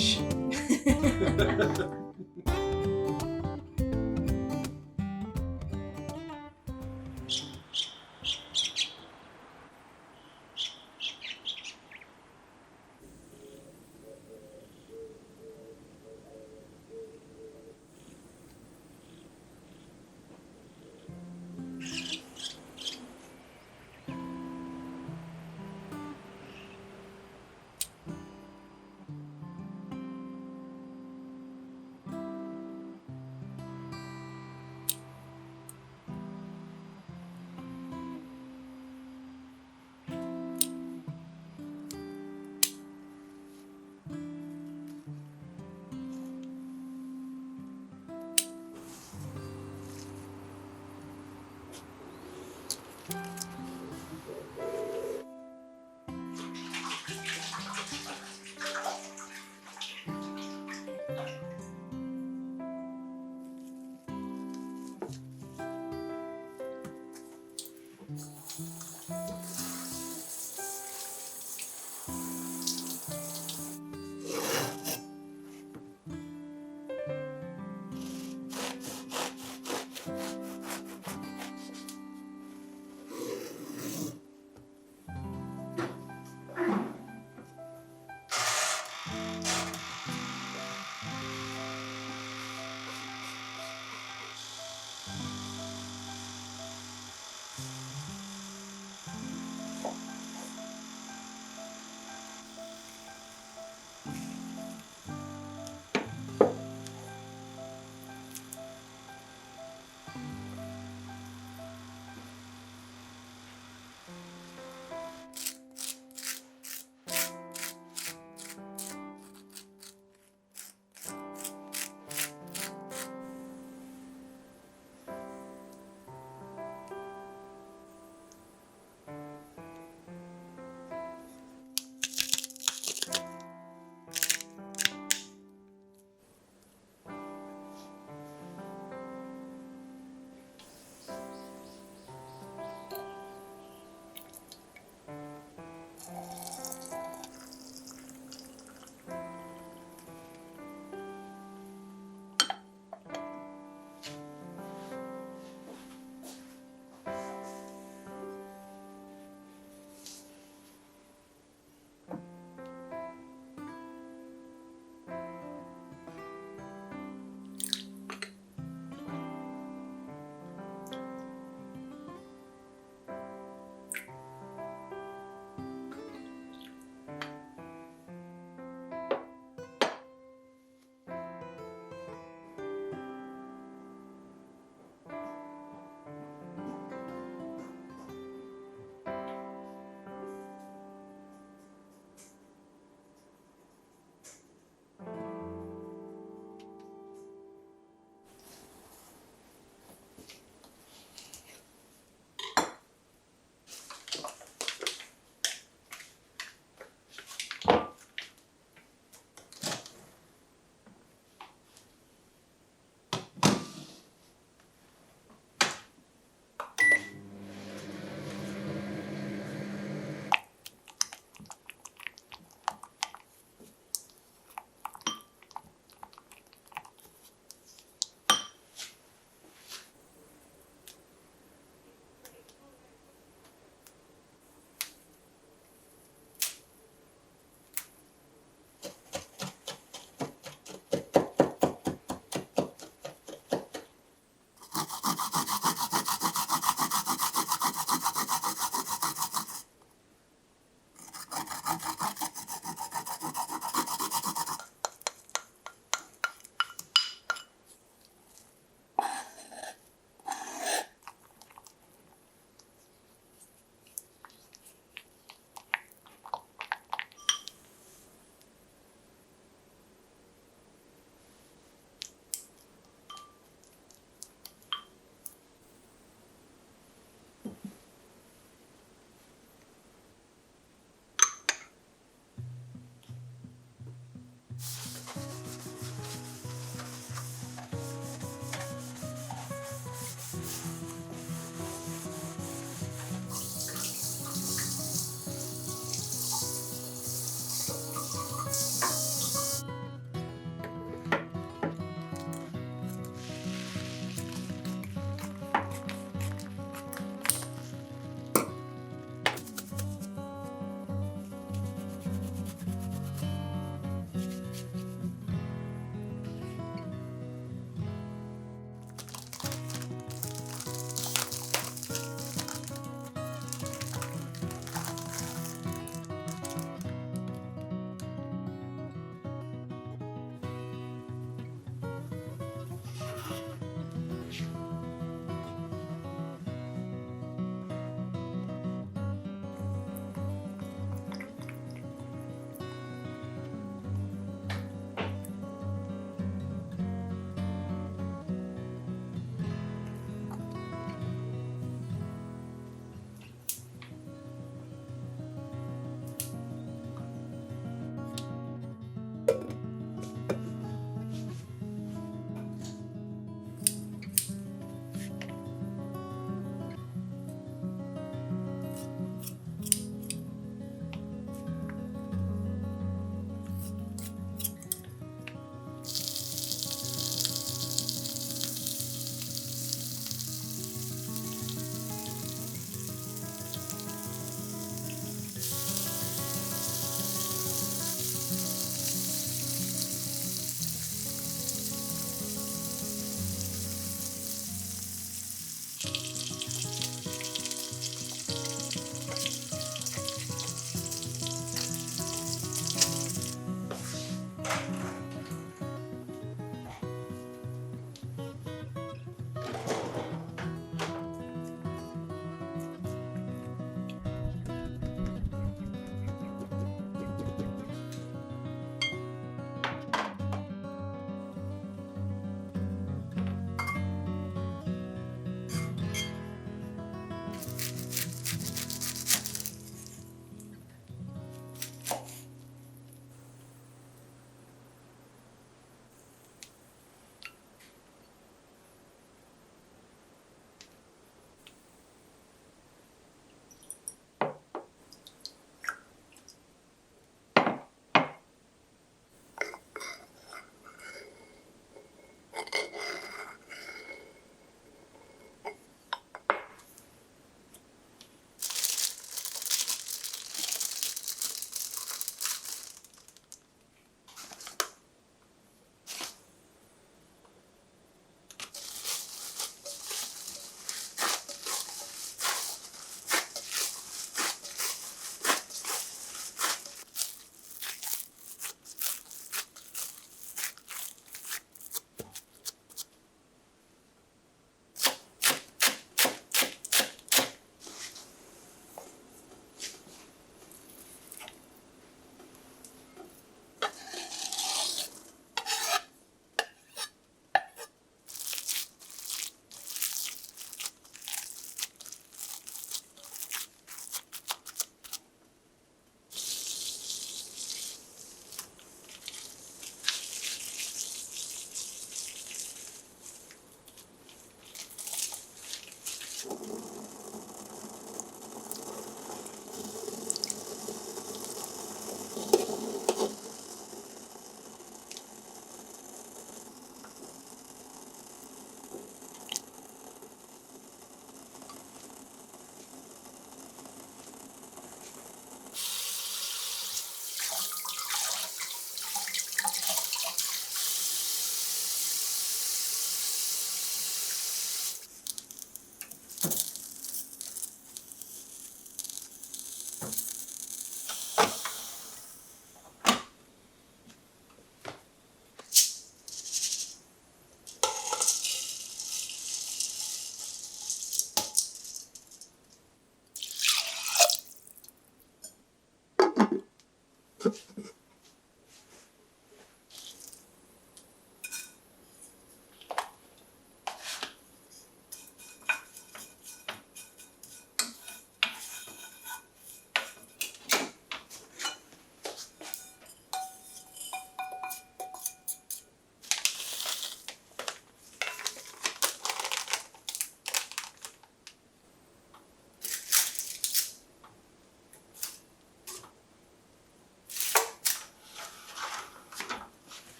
しい。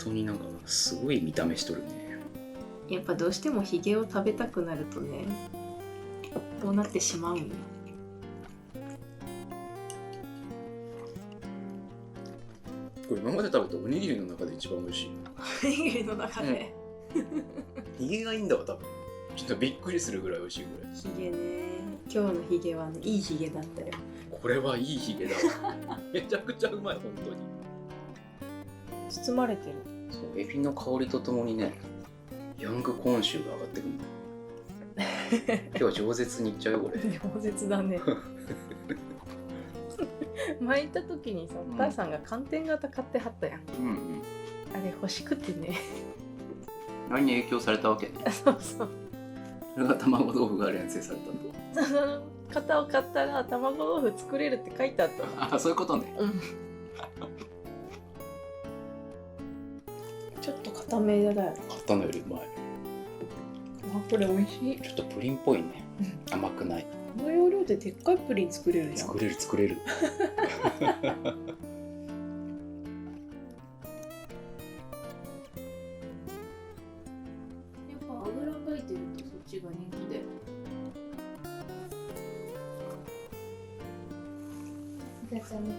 当になんかすごい見た目しとるね。やっぱどうしてもヒゲを食べたくなるとね、こうなってしまうんよ。これ今まで食べたおにぎりの中で一番美味しい。おにぎりの中で、ヒゲがいいんだわ多分。ちょっとびっくりするぐらい美味しいぐらい。ヒゲね、今日のヒゲはね、いいヒゲだったよ。これはいいヒゲだわ。めちゃくちゃうまい本当に。包まれてる。そう、エビの香りとともにね、ヤングコーン臭が上がってくるんだよ。今日は饒舌にいっちゃうよこれ。饒舌だね。前行った時にさ、お母さんが寒天型買ってはったやん。うんうん。あれ欲しくてね。あれに影響されたわけね。そうそう。それが卵豆腐が連成されたんだ。その型を買ったら卵豆腐作れるって書いてあったの。あ、そういうことね。うん。ちょっと固めだよ。買ったのよりうまい。あ、これ美味しい。ちょっとプリンっぽいね。甘くない。この要領ででっかいプリン作れるじゃん。作れる作れる。やっぱあぐらかいてるとそっちが人気で。お客さんね。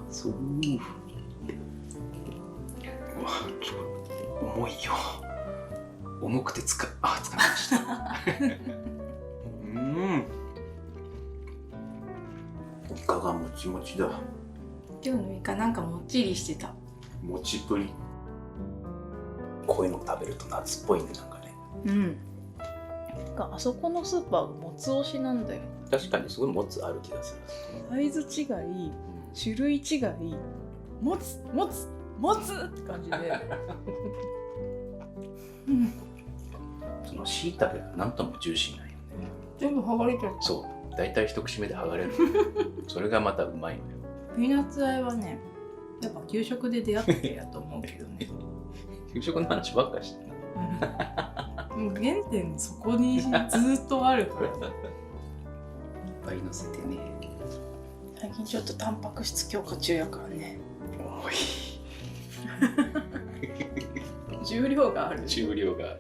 そう。うわ、ちょっと重いよ。重くて疲れました。イカがもちもちだ。今日のイカなんかもっちりしてた。もちぷり。こういうの食べると夏っぽいね、なんかね。うん。あそこのスーパーがもつ推しなんだよ。確かにすごいもつある気がする。サイズ違い、種類違い、もつって感じで。うん。その椎茸がなんともジューシーなんよね。全部剥がれちゃった。そう、だいたい一口目で剥がれる。それがまたうまいのよ。ピーナッツあえはね、やっぱ給食で出会ってやと思うけどね。給食の話ばっかしてる。もう原点そこにずっとあるから。いっぱい乗せてね。最近ちょっとタンパク質強化中やからね。重い。重量がある。重量がある。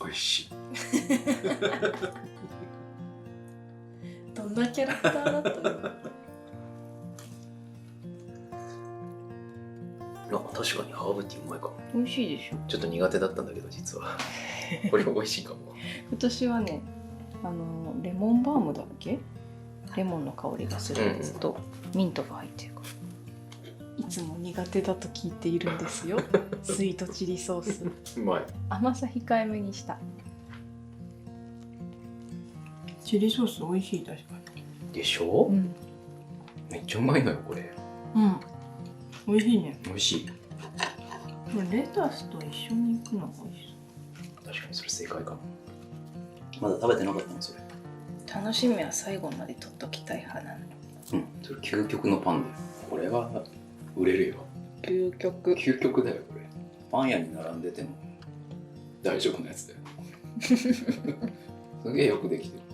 美味しい。どんなキャラクターだったの？確かにハーブティーうまいかも。美味しいでしょ。ちょっと苦手だったんだけど実はこれも美味しいかも。今年はね、レモンバームだっけ？レモンの香りがするやつと、ミントが入ってるから。いつも苦手だと聞いているんですよ。スイートチリソース。うまい。甘さ控えめにした。チリソース美味しい、確かでしょ、に。めっちゃうまいのよこれ。美味しいね。美味しい。レタスと一緒に行くのが美味し確かにそれ正解かも。まだ食べてなかったのそれ。そう。楽しみは最後まで取っときたい派なの。それ究極のパンだよ。これは売れるよ。究極。究極だよこれ。パン屋に並んでても大丈夫なやつだよ。すげえよくできてる。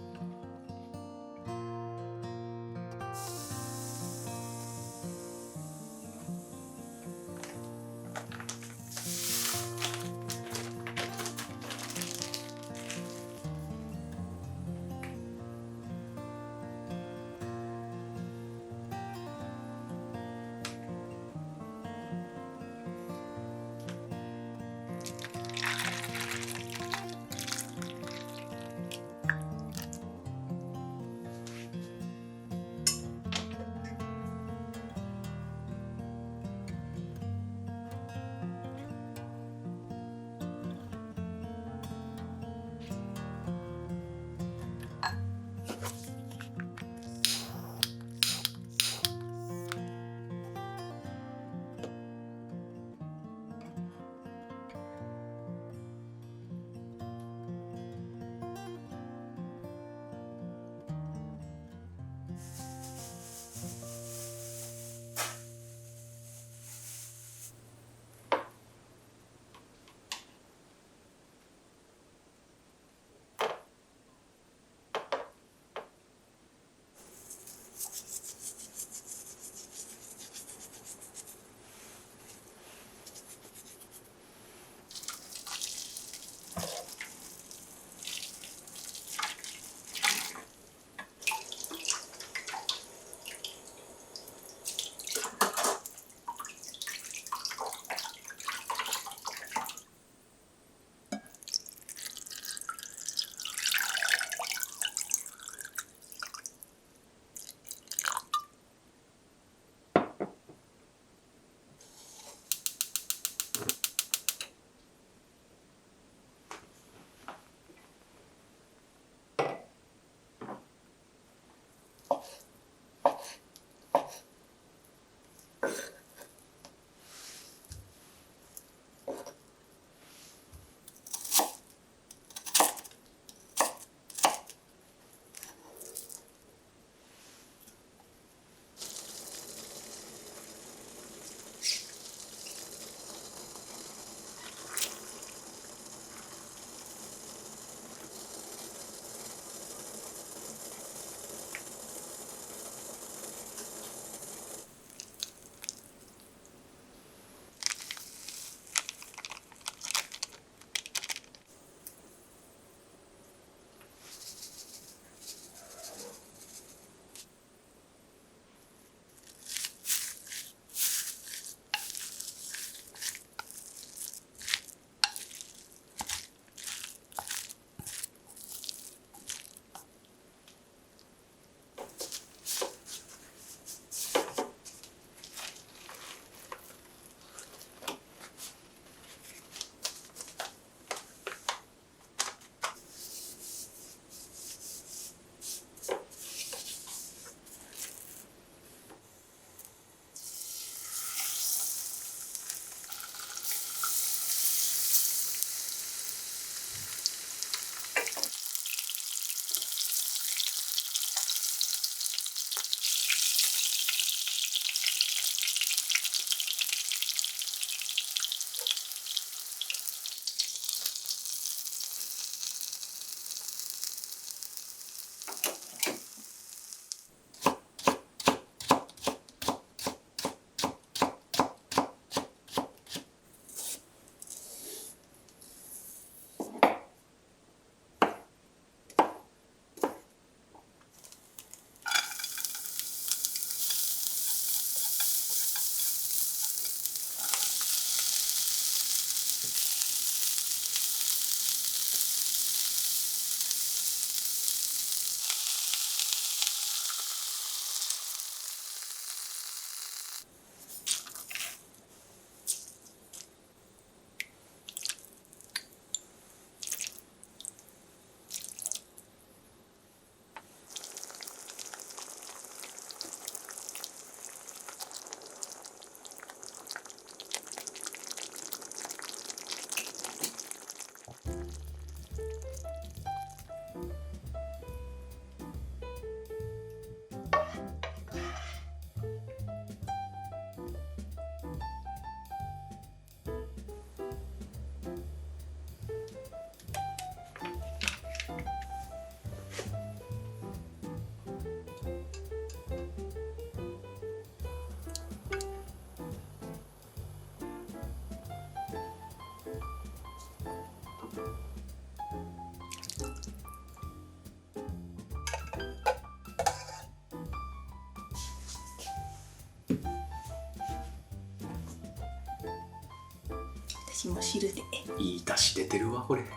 しも汁で。いい出汁出てるわこれ。やっ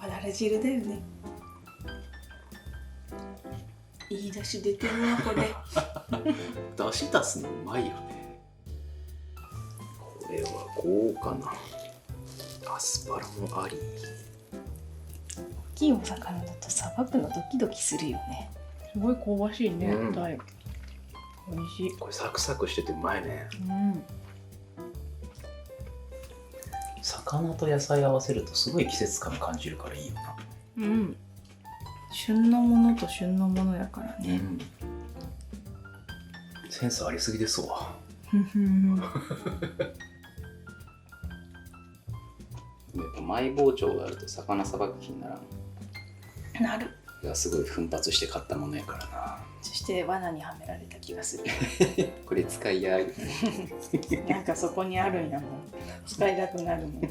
ぱだら汁だよね。いい出汁出てるわこれ。出汁出すのうまいよね。これは豪華なアスパラもあり。大きいお魚だとさばくのドキドキするよね。すごい香ばしいね。うん鯛美味しい。これサクサクしててうまいね。うん。魚と野菜合わせるとすごい季節感感じるからいいよな。うん。旬のものと旬のものやからね。センスありすぎですわ。ふふん。やっぱマイ包丁があると魚さばく気にならん。なる。がすごい奮発して買ったものやからな。そして罠にはめられた気がする。これ使いや。なんかそこにあるんやもん。使いたくなるもん。